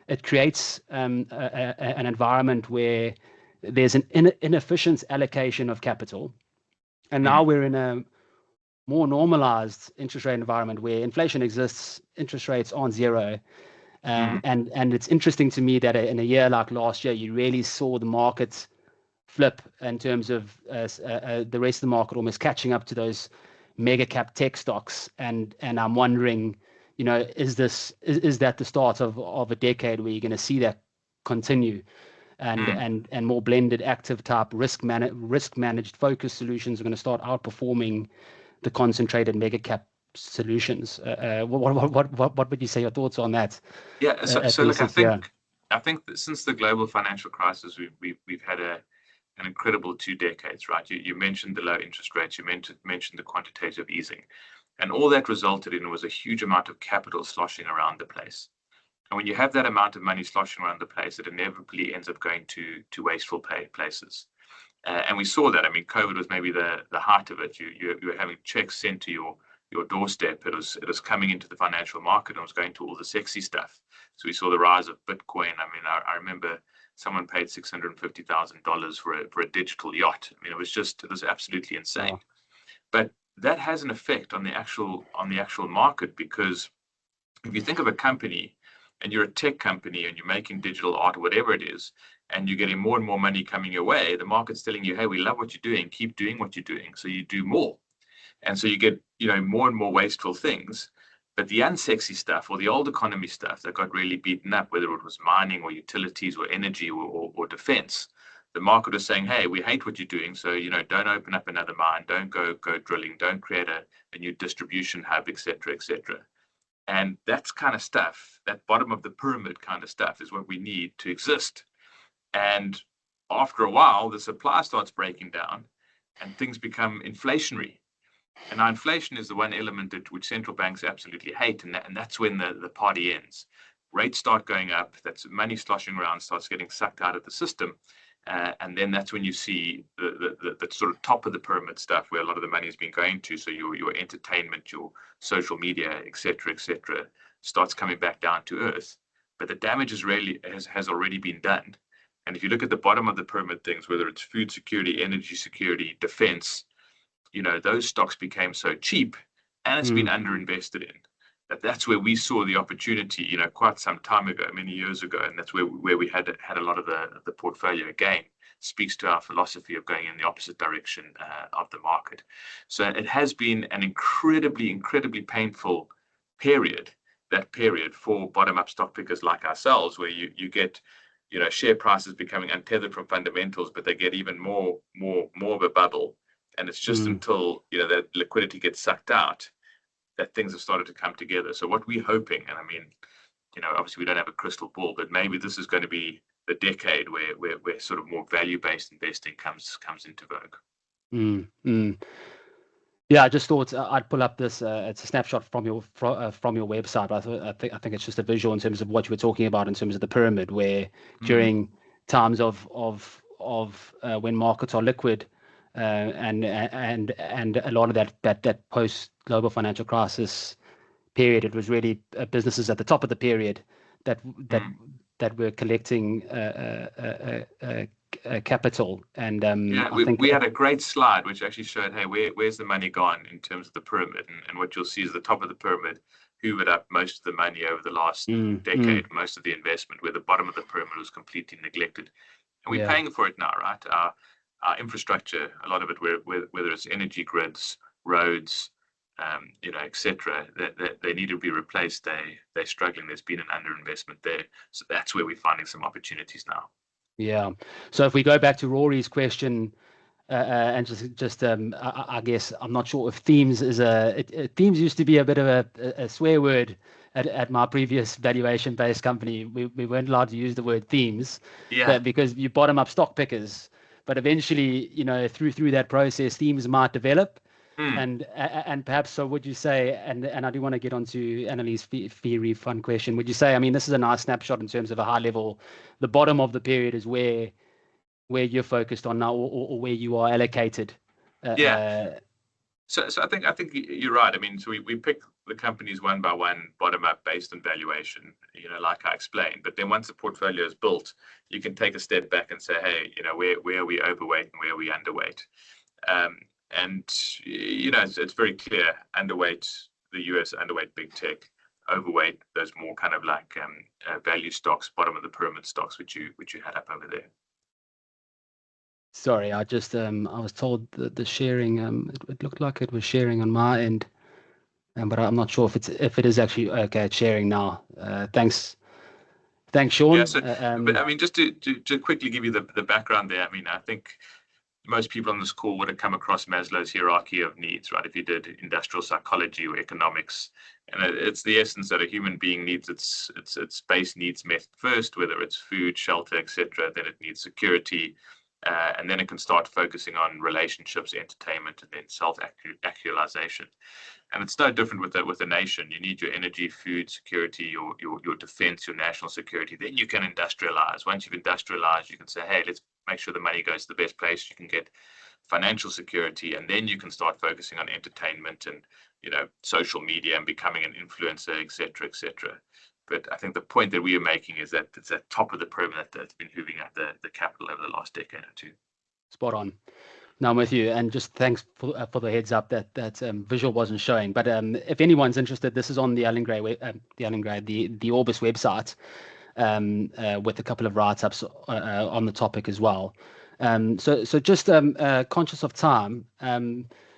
It creates an environment where there's an inefficient allocation of capital. And now we're in a more normalized interest rate environment where inflation exists, interest rates aren't zero. And it's interesting to me that in a year like last year, you really saw the market flip in terms of the rest of the market almost catching up to those mega cap tech stocks. And I'm wondering, is that the start of a decade where you're going to see that continue? And more blended, active type risk managed focused solutions are going to start outperforming the concentrated mega cap solutions. What would you say your thoughts on that? Yeah, so look, I think that since the global financial crisis, we've had an incredible 2 decades, right? You mentioned the low interest rates, you mentioned the quantitative easing, and all that resulted in was a huge amount of capital sloshing around the place. And when you have that amount of money sloshing around the place, it inevitably ends up going to wasteful places. And we saw that. I mean, COVID was maybe the height of it. You were having checks sent to your doorstep. It was coming into the financial market and was going to all the sexy stuff. So we saw the rise of Bitcoin. I mean, I remember someone paid $650,000 for a digital yacht. I mean, it was absolutely insane. Wow. But that has an effect on the actual market, because if you think of a company and you're a tech company and you're making digital art or whatever it is, and you're getting more and more money coming your way, the market's telling you, hey, we love what you're doing, keep doing what you're doing. So you do more. And so you get, more and more wasteful things. But the unsexy stuff, or the old economy stuff that got really beaten up, whether it was mining or utilities or energy or defense, the market was saying, hey, we hate what you're doing. So, don't open up another mine, don't go drilling, don't create a new distribution hub, et cetera, et cetera. And that's kind of stuff, that bottom of the pyramid kind of stuff, is what we need to exist. And after a while, the supply starts breaking down and things become inflationary. And now inflation is the one element which central banks absolutely hate. And that's when the party ends. Rates start going up, that's money sloshing around, starts getting sucked out of the system. And then that's when you see the sort of top of the pyramid stuff, where a lot of the money has been going to. So your entertainment, your social media, et cetera, starts coming back down to earth. But the damage has already been done. And if you look at the bottom of the pyramid things, whether it's food security, energy security, defense, those stocks became so cheap, and it's been underinvested in. That's where we saw the opportunity, quite some time ago, many years ago, and that's where we had a lot of the portfolio. Again, speaks to our philosophy of going in the opposite direction of the market. So it has been an incredibly painful period. That period for bottom-up stock pickers like ourselves, where you get share prices becoming untethered from fundamentals, but they get even more of a bubble. And it's just until that liquidity gets sucked out that things have started to come together. So what we're hoping, and I mean, obviously we don't have a crystal ball, but maybe this is going to be the decade where sort of more value-based investing comes into vogue. Yeah, I just thought I'd pull up this. It's a snapshot from your website. I think it's just a visual in terms of what you were talking about in terms of the pyramid, where during times of when markets are liquid, and a lot of that post global financial crisis period, it was really businesses at the top of the period that were collecting capital. And I think we had a great slide which actually showed, hey, where's the money gone in terms of the pyramid, and what you'll see is the top of the pyramid hoovered up most of the money over the last decade, most of the investment, where the bottom of the pyramid was completely neglected. And we're paying for it now, right? Our infrastructure, a lot of it, whether it's energy grids, roads, et cetera, they need to be replaced. They're struggling. There's been an underinvestment there. So that's where we're finding some opportunities now. Yeah. So if we go back to Rory's question, and just I guess I'm not sure if themes themes used to be a bit of a swear word at my previous valuation-based company. We weren't allowed to use the word themes, because you bottom up stock pickers. But eventually, through that process, themes might develop, and perhaps. So would you say? And I do want to get onto Annalie's fee refund question. Would you say? I mean, this is a nice snapshot in terms of a high level. The bottom of the period is where you're focused on now, or where you are allocated. So I think you're right. I mean, so we pick the companies one by one, bottom up, based on valuation, like I explained. But then once the portfolio is built, you can take a step back and say, hey, where are we overweight and where are we underweight? And it's very clear: underweight the US, underweight big tech, overweight those more kind of like value stocks, bottom of the pyramid stocks, which you had up over there. Sorry, I just I was told that the sharing it looked like it was sharing on my end, but I'm not sure if it is actually okay. It's sharing now. Thanks, Sean. Yeah, so, but I mean, just to quickly give you the background there. I mean, I think most people on this call would have come across Maslow's hierarchy of needs, right? If you did industrial psychology or economics, and it's the essence that a human being needs its base needs met first, whether it's food, shelter, etc. Then it needs security, And then it can start focusing on relationships, entertainment, and then self-actualization. And it's no different with a nation. You need your energy, food security, your defense, your national security. Then you can industrialize. Once you've industrialized, you can say, hey, let's make sure the money goes to the best place. You can get financial security, and then you can start focusing on entertainment and social media and becoming an influencer, etc., etc. But I think the point that we are making is that it's at top of the pyramid that's been hooving up the capital over the last decade or two. Spot on. No, I'm with you, and just thanks for the heads up that visual wasn't showing. But if anyone's interested, this is on the Orbis website, with a couple of write-ups on the topic as well. So just conscious of time,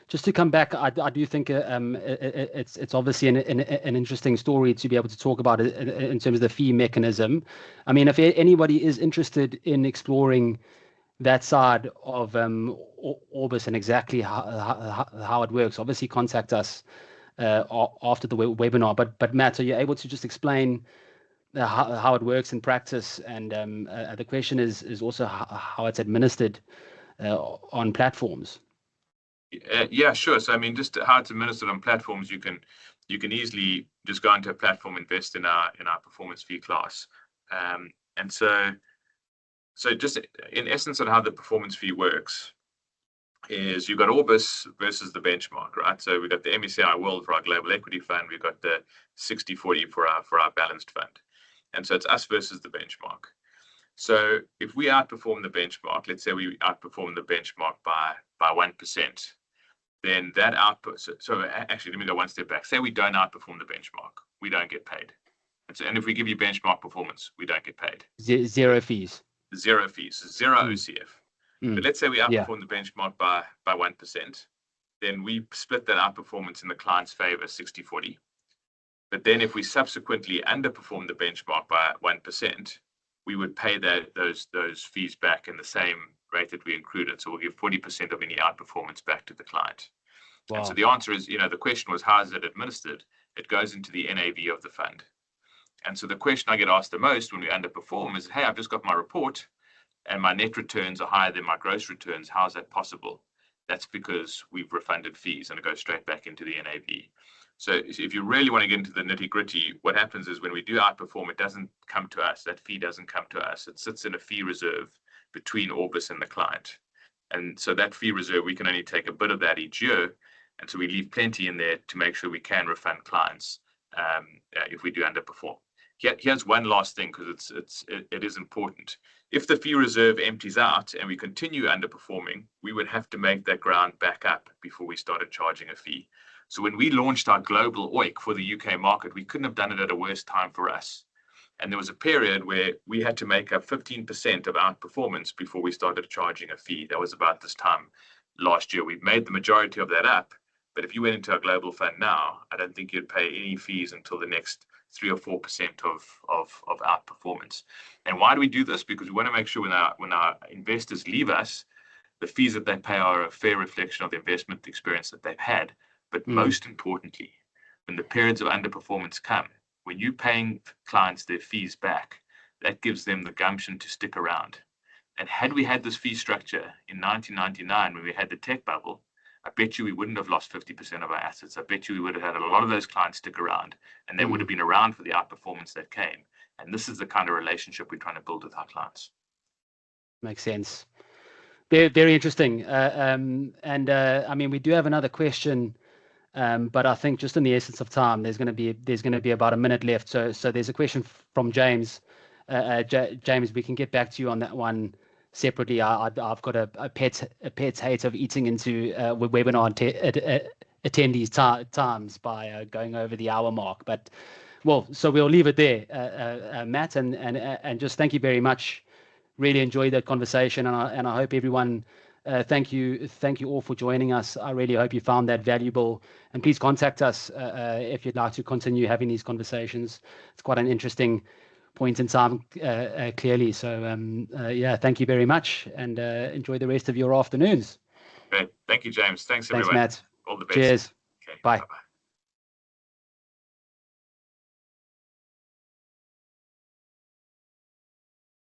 just to come back, I do think it's obviously an interesting story to be able to talk about it in terms of the fee mechanism. I mean, if anybody is interested in exploring that side of Orbis and exactly how it works, obviously contact us after the webinar. But Matt, are you able to just explain how it works in practice? And the question is also how it's administered on platforms. Yeah, sure. So I mean, just how it's administered on platforms, you can easily just go into a platform, invest in our performance fee class, and so just in essence on how the performance fee works is you've got Orbis versus the benchmark, right? So we've got the MSCI World for our global equity fund, we've got the 60/40 for our balanced fund, and so it's us versus the benchmark. So if we outperform the benchmark, let's say we outperform the benchmark by 1%, then that output. So actually, let me go one step back. Say we don't outperform the benchmark, we don't get paid. And if we give you benchmark performance, we don't get paid. Zero fees. Zero fees, zero OCF. But let's say we outperform the benchmark by 1%, then we split that outperformance in the client's favor 60/40. But then if we subsequently underperform the benchmark by 1%, we would pay those fees back in the same rate that we included. So we'll give 40% of any outperformance back to the client. Wow. And so the answer is, the question was, how is it administered? It goes into the NAV of the fund. And so the question I get asked the most when we underperform is, hey, I've just got my report and my net returns are higher than my gross returns. How is that possible? That's because we've refunded fees and it goes straight back into the NAV. So if you really want to get into the nitty gritty, what happens is when we do outperform, it doesn't come to us. That fee doesn't come to us. It sits in a fee reserve between Orbis and the client. And so that fee reserve, we can only take a bit of that each year. And so we leave plenty in there to make sure we can refund clients if we do underperform. Here's one last thing, because it is important. If the fee reserve empties out and we continue underperforming, we would have to make that ground back up before we started charging a fee. So when we launched our global OIC for the UK market, we couldn't have done it at a worse time for us. And there was a period where we had to make up 15% of outperformance before we started charging a fee. That was about this time last year. We've made the majority of that up. But if you went into our global fund now, I don't think you'd pay any fees until the next 3 or 4% of outperformance. And why do we do this? Because we want to make sure when our investors leave us, the fees that they pay are a fair reflection of the investment experience that they've had. But most importantly, when the periods of underperformance come, when you're paying clients their fees back, that gives them the gumption to stick around. And had we had this fee structure in 1999 when we had the tech bubble, I bet you we wouldn't have lost 50% of our assets. I bet you we would have had a lot of those clients stick around, and they would have been around for the outperformance that came. And this is the kind of relationship we're trying to build with our clients. Makes sense. Very, very interesting. I mean, we do have another question, but I think just in the essence of time, there's going to be about a minute left. So there's a question from James. James, we can get back to you on that one separately. I've got a pet's hate of eating into webinar attendees' times by going over the hour mark. But so we'll leave it there, Matt, and just thank you very much. Really enjoyed that conversation, and I hope everyone. Thank you all for joining us. I really hope you found that valuable, and please contact us if you'd like to continue having these conversations. It's quite an interesting point in time, clearly. So thank you very much, and enjoy the rest of your afternoons. Great. Thank you, James. Thanks everyone. Thanks, Matt. All the best. Cheers. Okay, bye. Bye-bye.